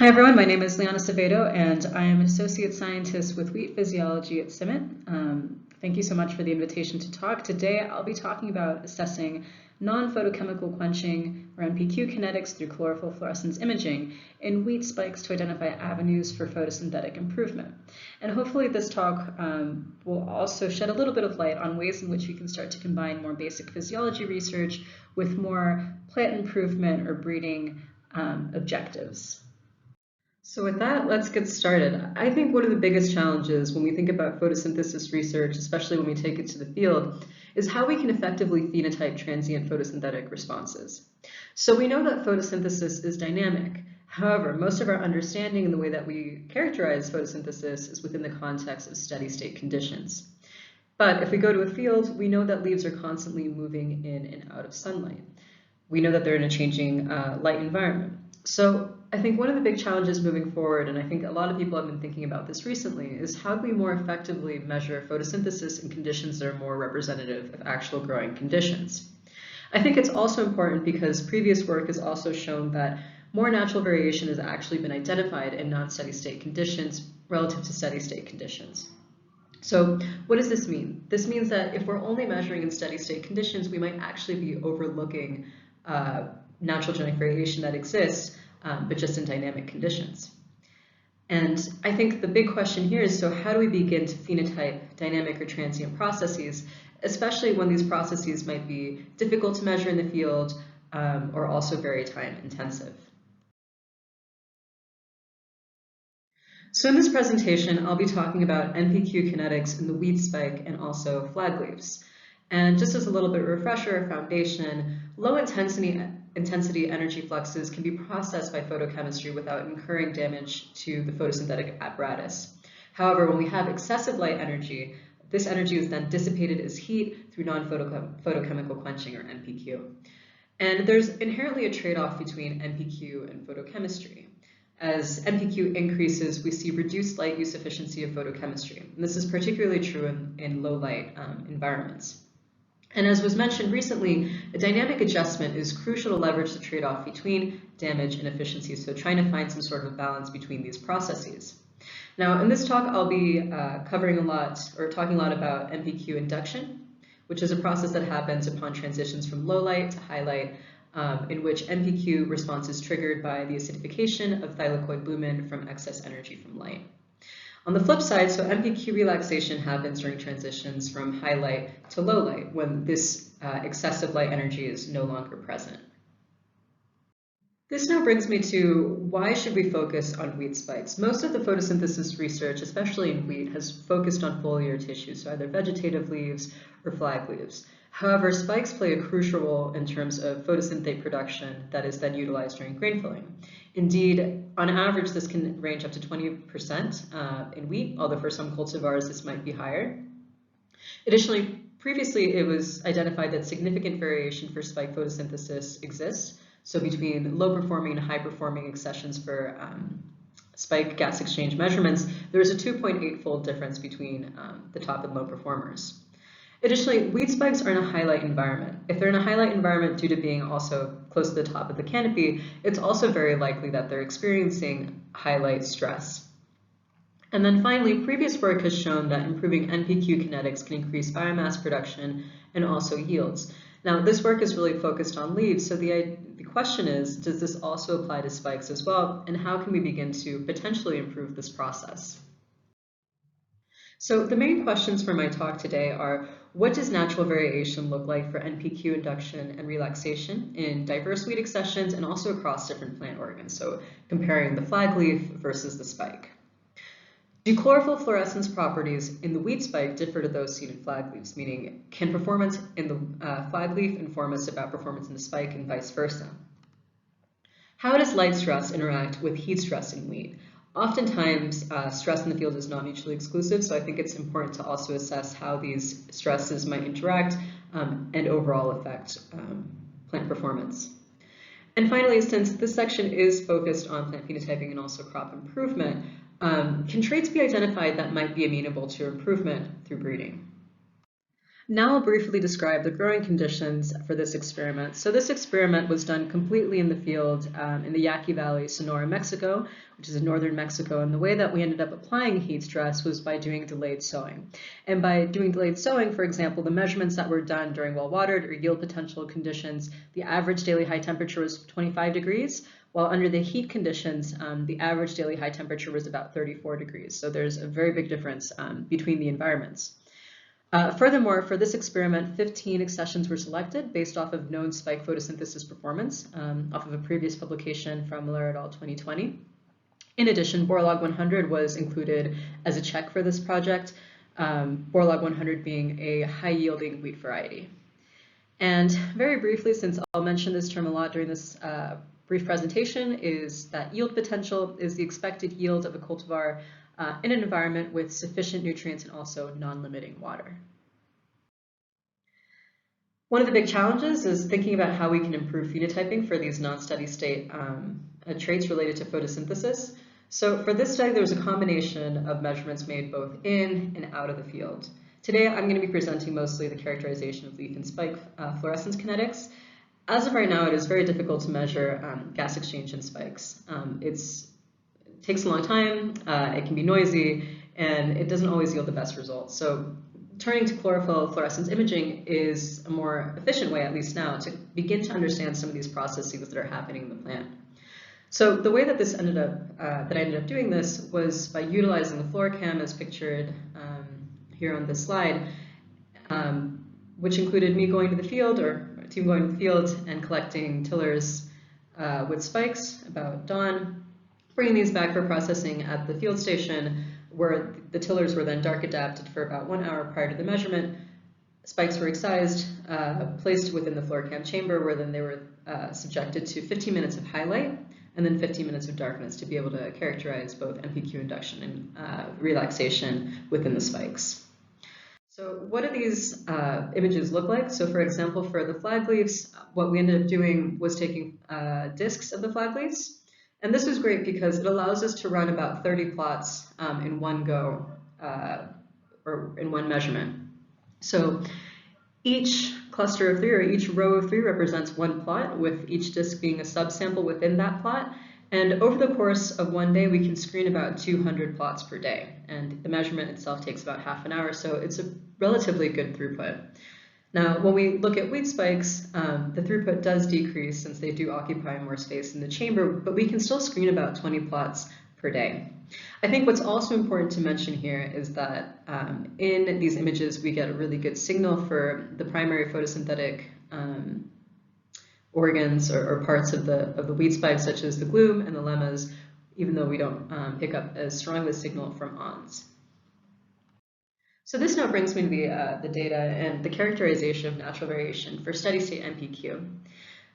Hi everyone, my name is Liana Acevedo and I am an associate scientist with wheat physiology at CIMMYT. Thank you so much for the invitation to talk. Today I'll be talking about assessing non-photochemical quenching or NPQ kinetics through chlorophyll fluorescence imaging in wheat spikes to identify avenues for photosynthetic improvement. And hopefully this talk will also shed a little bit of light on ways in which we can start to combine more basic physiology research with more plant improvement or breeding objectives. So with that, let's get started. I think one of the biggest challenges when we think about photosynthesis research, especially when we take it to the field, is how we can effectively phenotype transient photosynthetic responses. So we know that photosynthesis is dynamic. However, most of our understanding and the way that we characterize photosynthesis is within the context of steady state conditions. But if we go to a field, we know that leaves are constantly moving in and out of sunlight. We know that they're in a changing light environment. So I think one of the big challenges moving forward, and I think a lot of people have been thinking about this recently, is how do we more effectively measure photosynthesis in conditions that are more representative of actual growing conditions? I think it's also important because previous work has also shown that more natural variation has actually been identified in non-steady state conditions relative to steady state conditions. So what does this mean? This means that if we're only measuring in steady state conditions, we might actually be overlooking natural genetic variation that exists, but just in dynamic conditions. And I think the big question here is, so how do we begin to phenotype dynamic or transient processes, especially when these processes might be difficult to measure in the field or also very time intensive? So in this presentation, I'll be talking about NPQ kinetics in the wheat spike and also flag leaves. And just as a little bit of refresher, foundation, low intensity energy fluxes can be processed by photochemistry without incurring damage to the photosynthetic apparatus. However, when we have excessive light energy, this energy is then dissipated as heat through non-photochemical quenching, or NPQ. And there's inherently a trade-off between NPQ and photochemistry. As NPQ increases, we see reduced light use efficiency of photochemistry. And this is particularly true in low light environments. And as was mentioned recently, a dynamic adjustment is crucial to leverage the trade-off between damage and efficiency, so trying to find some sort of balance between these processes. Now, in this talk, I'll be talking a lot about NPQ induction, which is a process that happens upon transitions from low light to high light, in which NPQ response is triggered by the acidification of thylakoid lumen from excess energy from light. On the flip side, so NPQ relaxation happens during transitions from high light to low light when this excessive light energy is no longer present. This now brings me to why should we focus on wheat spikes? Most of the photosynthesis research, especially in wheat, has focused on foliar tissues, so either vegetative leaves or flag leaves. However, spikes play a crucial role in terms of photosynthate production that is then utilized during grain filling. Indeed, on average, this can range up to 20% in wheat, although for some cultivars this might be higher. Additionally, previously it was identified that significant variation for spike photosynthesis exists. So between low-performing and high-performing accessions for spike gas exchange measurements, there is a 2.8-fold difference between the top and low performers. Additionally, wheat spikes are in a highlight environment. If they're in a highlight environment due to being also close to the top of the canopy, it's also very likely that they're experiencing highlight stress. And then finally, previous work has shown that improving NPQ kinetics can increase biomass production and also yields. Now, this work is really focused on leaves, so the question is, does this also apply to spikes as well, and how can we begin to potentially improve this process? So the main questions for my talk today are, what does natural variation look like for NPQ induction and relaxation in diverse wheat accessions and also across different plant organs, so comparing the flag leaf versus the spike? Do chlorophyll fluorescence properties in the wheat spike differ to those seen in flag leaves, meaning can performance in the flag leaf inform us about performance in the spike and vice versa? How does light stress interact with heat stress in wheat? Oftentimes, stress in the field is not mutually exclusive, so I think it's important to also assess how these stresses might interact and overall affect plant performance. And finally, since this section is focused on plant phenotyping and also crop improvement, can traits be identified that might be amenable to improvement through breeding? Now I'll briefly describe the growing conditions for this experiment. So this experiment was done completely in the field in the Yaqui Valley, Sonora, Mexico, which is in northern Mexico. And the way that we ended up applying heat stress was by doing delayed sowing. And by doing delayed sowing, for example, the measurements that were done during well-watered or yield potential conditions, the average daily high temperature was 25 degrees, while under the heat conditions, the average daily high temperature was about 34 degrees. So there's a very big difference between the environments. Furthermore, for this experiment, 15 accessions were selected based off of known spike photosynthesis performance, off of a previous publication from Miller et al. 2020. In addition, Borlog 100 was included as a check for this project, Borlog 100 being a high-yielding wheat variety. And very briefly, since I'll mention this term a lot during this brief presentation, is that yield potential is the expected yield of a cultivar in an environment with sufficient nutrients and also non-limiting water. One of the big challenges is thinking about how we can improve phenotyping for these non-steady state traits related to photosynthesis. So for this study, there was a combination of measurements made both in and out of the field. Today, I'm going to be presenting mostly the characterization of leaf and spike fluorescence kinetics. As of right now, it is very difficult to measure gas exchange in spikes. It takes a long time, it can be noisy, and it doesn't always yield the best results. So turning to chlorophyll fluorescence imaging is a more efficient way, at least now, to begin to understand some of these processes that are happening in the plant. So the way that I ended up doing this was by utilizing the FluoroCam as pictured here on this slide, which included me going to the field, or a team going to the field and collecting tillers with spikes about dawn, bringing these back for processing at the field station, where the tillers were then dark adapted for about 1 hour prior to the measurement. Spikes were excised, placed within the FluoroCam chamber, where then they were subjected to 15 minutes of highlight and then 15 minutes of darkness to be able to characterize both NPQ induction and relaxation within the spikes. So what do these images look like? So for example, for the flag leaves, what we ended up doing was taking discs of the flag leaves. And this was great because it allows us to run about 30 plots in one go, or in one measurement. So each cluster of 3 or each row of 3 represents one plot, with each disc being a subsample within that plot. And over the course of one day, we can screen about 200 plots per day. And the measurement itself takes about half an hour, so it's a relatively good throughput. Now, when we look at wheat spikes, the throughput does decrease since they do occupy more space in the chamber, but we can still screen about 20 plots per day. I think what's also important to mention here is that in these images, we get a really good signal for the primary photosynthetic organs or parts of the wheat spikes, such as the glume and the lemmas, even though we don't pick up as strong a signal from awns. So this now brings me to the data and the characterization of natural variation for steady-state NPQ.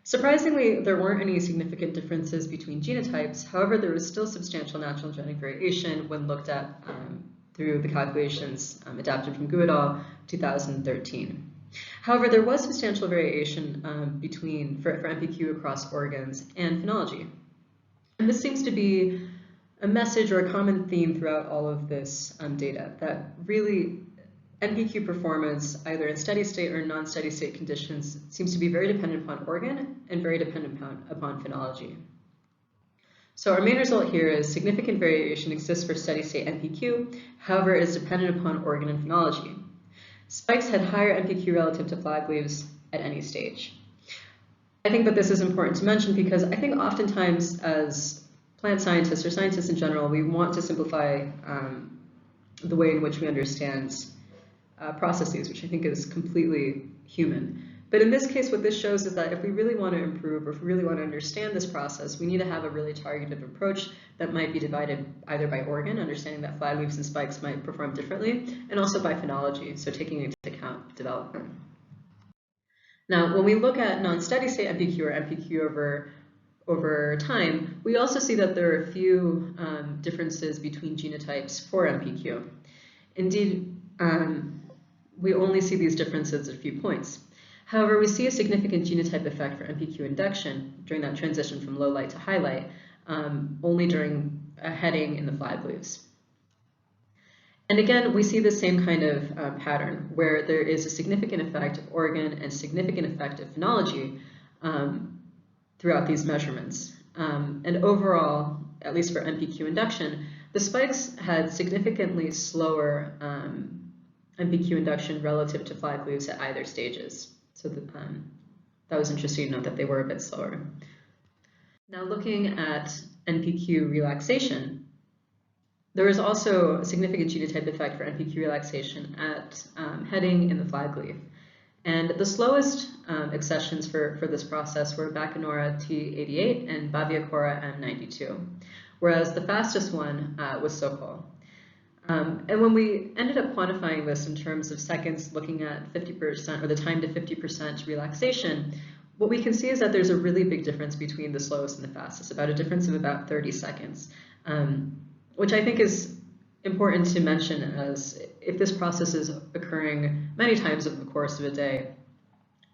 Surprisingly, there weren't any significant differences between genotypes. However, there was still substantial natural genetic variation when looked at through the calculations adapted from Gu et al. 2013. However, there was substantial variation for NPQ across organs and phenology. And this seems to be a message or a common theme throughout all of this data, that really NPQ performance, either in steady state or non-steady state conditions, seems to be very dependent upon organ and very dependent upon phenology. So our main result here is significant variation exists for steady state NPQ, however, it is dependent upon organ and phenology. Spikes had higher NPQ relative to flag leaves at any stage. I think that this is important to mention because I think oftentimes as plant scientists or scientists in general, we want to simplify the way in which we understand processes, which I think is completely human. But in this case, what this shows is that if we really want to improve or if we really want to understand this process, we need to have a really targeted approach that might be divided either by organ, understanding that flag leaves and spikes might perform differently, and also by phenology, so taking into account development. Now, when we look at non-steady state NPQ or NPQ over time, we also see that there are a few differences between genotypes for NPQ. Indeed, we only see these differences at a few points. However, we see a significant genotype effect for NPQ induction during that transition from low light to high light, only during a heading in the flag leaves. And again, we see the same kind of pattern where there is a significant effect of organ and significant effect of phenology throughout these measurements. And overall, at least for NPQ induction, the spikes had significantly slower NPQ induction relative to flag leaves at either stages. So that was interesting to note that they were a bit slower. Now looking at NPQ relaxation, there is also a significant genotype effect for NPQ relaxation at heading in the flag leaf. And the slowest accessions for this process were Bacanora T88 and Baviacora M92, whereas the fastest one was Sokol. And when we ended up quantifying this in terms of seconds, looking at 50% or the time to 50% relaxation, what we can see is that there's a really big difference between the slowest and the fastest, about a difference of about 30 seconds, which I think is important to mention, as if this process is occurring many times over the course of a day,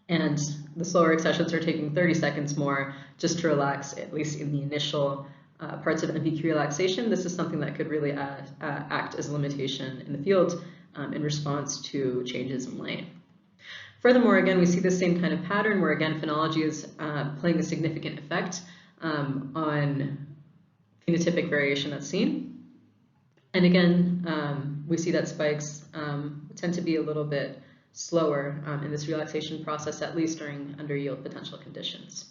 and the slower accessions are taking 30 seconds more just to relax, at least in the initial parts of NPQ relaxation, this is something that could really act as a limitation in the field in response to changes in light. Furthermore, again, we see the same kind of pattern where, again, phenology is playing a significant effect on phenotypic variation that's seen. And again, we see that spikes tend to be a little bit slower in this relaxation process, at least during under-yield potential conditions.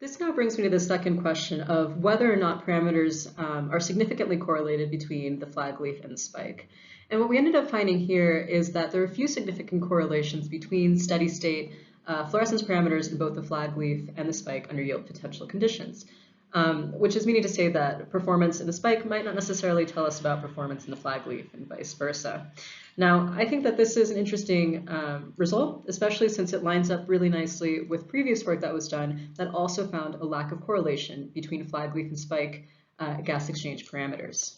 This now brings me to the second question of whether or not parameters are significantly correlated between the flag leaf and the spike. And what we ended up finding here is that there are a few significant correlations between steady state fluorescence parameters in both the flag leaf and the spike under yield potential conditions, which is meaning to say that performance in the spike might not necessarily tell us about performance in the flag leaf and vice versa. Now, I think that this is an interesting result, especially since it lines up really nicely with previous work that was done that also found a lack of correlation between flag leaf and spike gas exchange parameters.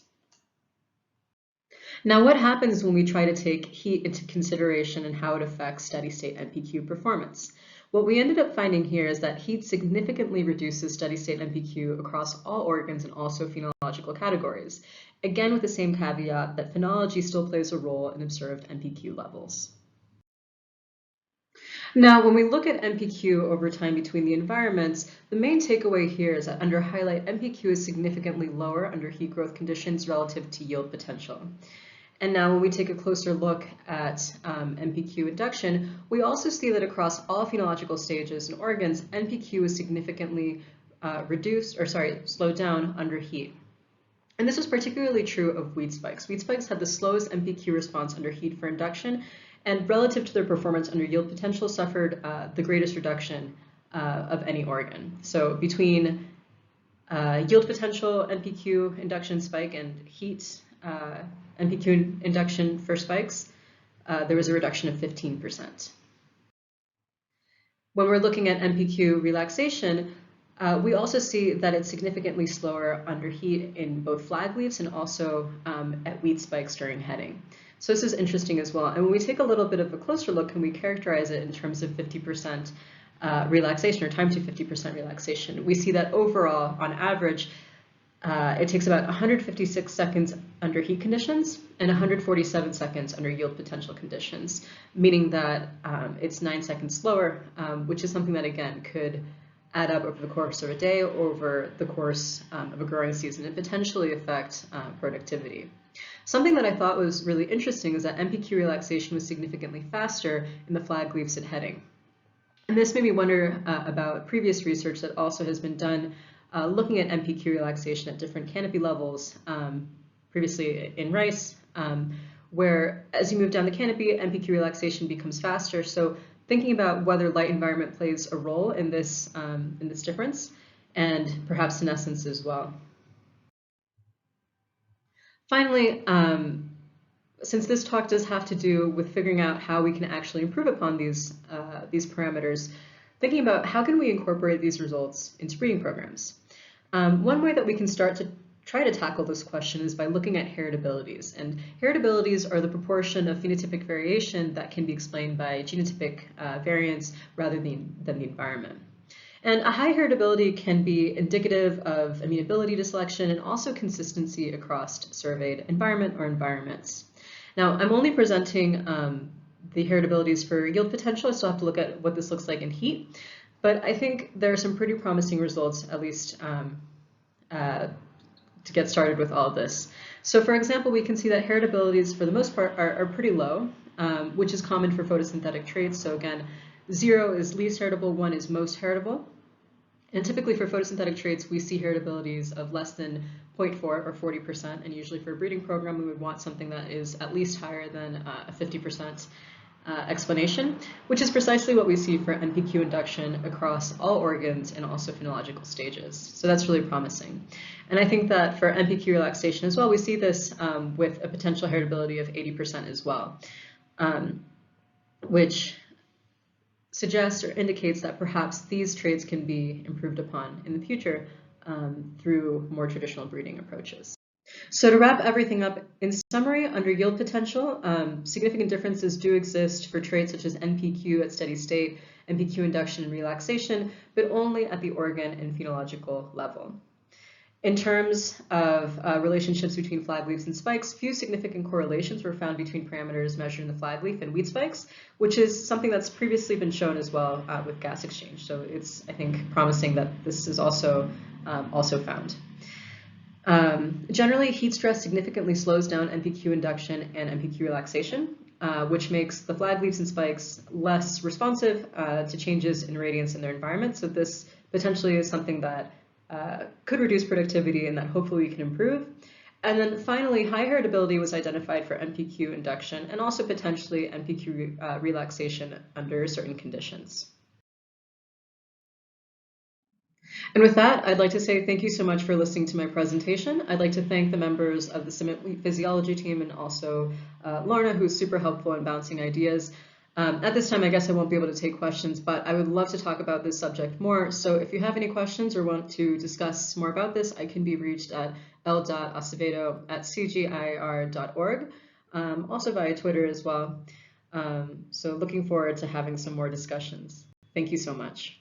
Now, what happens when we try to take heat into consideration and how it affects steady-state NPQ performance? What we ended up finding here is that heat significantly reduces steady-state NPQ across all organs and also phenological categories, again with the same caveat that phenology still plays a role in observed NPQ levels. Now, when we look at NPQ over time between the environments, the main takeaway here is that under highlight, NPQ is significantly lower under heat growth conditions relative to yield potential. And now when we take a closer look at NPQ induction, we also see that across all phenological stages and organs, NPQ is significantly slowed down under heat. And this was particularly true of wheat spikes. Wheat spikes had the slowest NPQ response under heat for induction, and relative to their performance under yield potential suffered the greatest reduction of any organ. So between yield potential NPQ induction spike and heat NPQ induction for spikes, there was a reduction of 15%. When we're looking at NPQ relaxation, we also see that it's significantly slower under heat in both flag leaves and also at wheat spikes during heading. So this is interesting as well. And when we take a little bit of a closer look and we characterize it in terms of 50% relaxation or time to 50% relaxation, we see that overall, on average, it takes about 156 seconds under heat conditions and 147 seconds under yield potential conditions, meaning that it's 9 seconds slower, which is something that, again, could add up over the course of a day, over the course of a growing season, and potentially affect productivity. Something that I thought was really interesting is that NPQ relaxation was significantly faster in the flag leaves at heading. And this made me wonder about previous research that also has been done looking at NPQ relaxation at different canopy levels, previously in rice, where as you move down the canopy, NPQ relaxation becomes faster. So thinking about whether light environment plays a role in this difference, and perhaps senescence as well. Finally, since this talk does have to do with figuring out how we can actually improve upon these parameters, thinking about how can we incorporate these results into breeding programs. One way that we can start to try to tackle this question is by looking at heritabilities. And heritabilities are the proportion of phenotypic variation that can be explained by genotypic variants rather than the environment. And a high heritability can be indicative of amenability to selection and also consistency across surveyed environment or environments. Now, I'm only presenting the heritabilities for yield potential. I still have to look at what this looks like in heat, but I think there are some pretty promising results, at least to get started with all of this. So for example, we can see that heritabilities for the most part are pretty low, which is common for photosynthetic traits. So again, 0 is least heritable, 1 is most heritable. And typically for photosynthetic traits, we see heritabilities of less than 0.4 or 40%. And usually for a breeding program, we would want something that is at least higher than a 50% explanation, which is precisely what we see for NPQ induction across all organs and also phenological stages. So that's really promising. And I think that for NPQ relaxation as well, we see this with a potential heritability of 80% as well, which suggests or indicates that perhaps these traits can be improved upon in the future through more traditional breeding approaches. So to wrap everything up, in summary, under yield potential, significant differences do exist for traits such as NPQ at steady state, NPQ induction and relaxation, but only at the organ and phenological level. In terms of relationships between flag leaves and spikes, few significant correlations were found between parameters measured in the flag leaf and wheat spikes, which is something that's previously been shown as well with gas exchange. So it's, I think, promising that this is also found. Generally, heat stress significantly slows down NPQ induction and NPQ relaxation, which makes the flag leaves and spikes less responsive to changes in radiance in their environment. So this potentially is something that could reduce productivity and that hopefully we can improve. And then finally, high heritability was identified for NPQ induction and also potentially NPQ relaxation under certain conditions. And with that, I'd like to say thank you so much for listening to my presentation. I'd like to thank the members of the CIMMYT physiology team and also Lorna, who's super helpful in bouncing ideas. At this time, I guess I won't be able to take questions, but I would love to talk about this subject more. So if you have any questions or want to discuss more about this, I can be reached at l.acevedo@cgir.org, also via Twitter as well. So looking forward to having some more discussions. Thank you so much.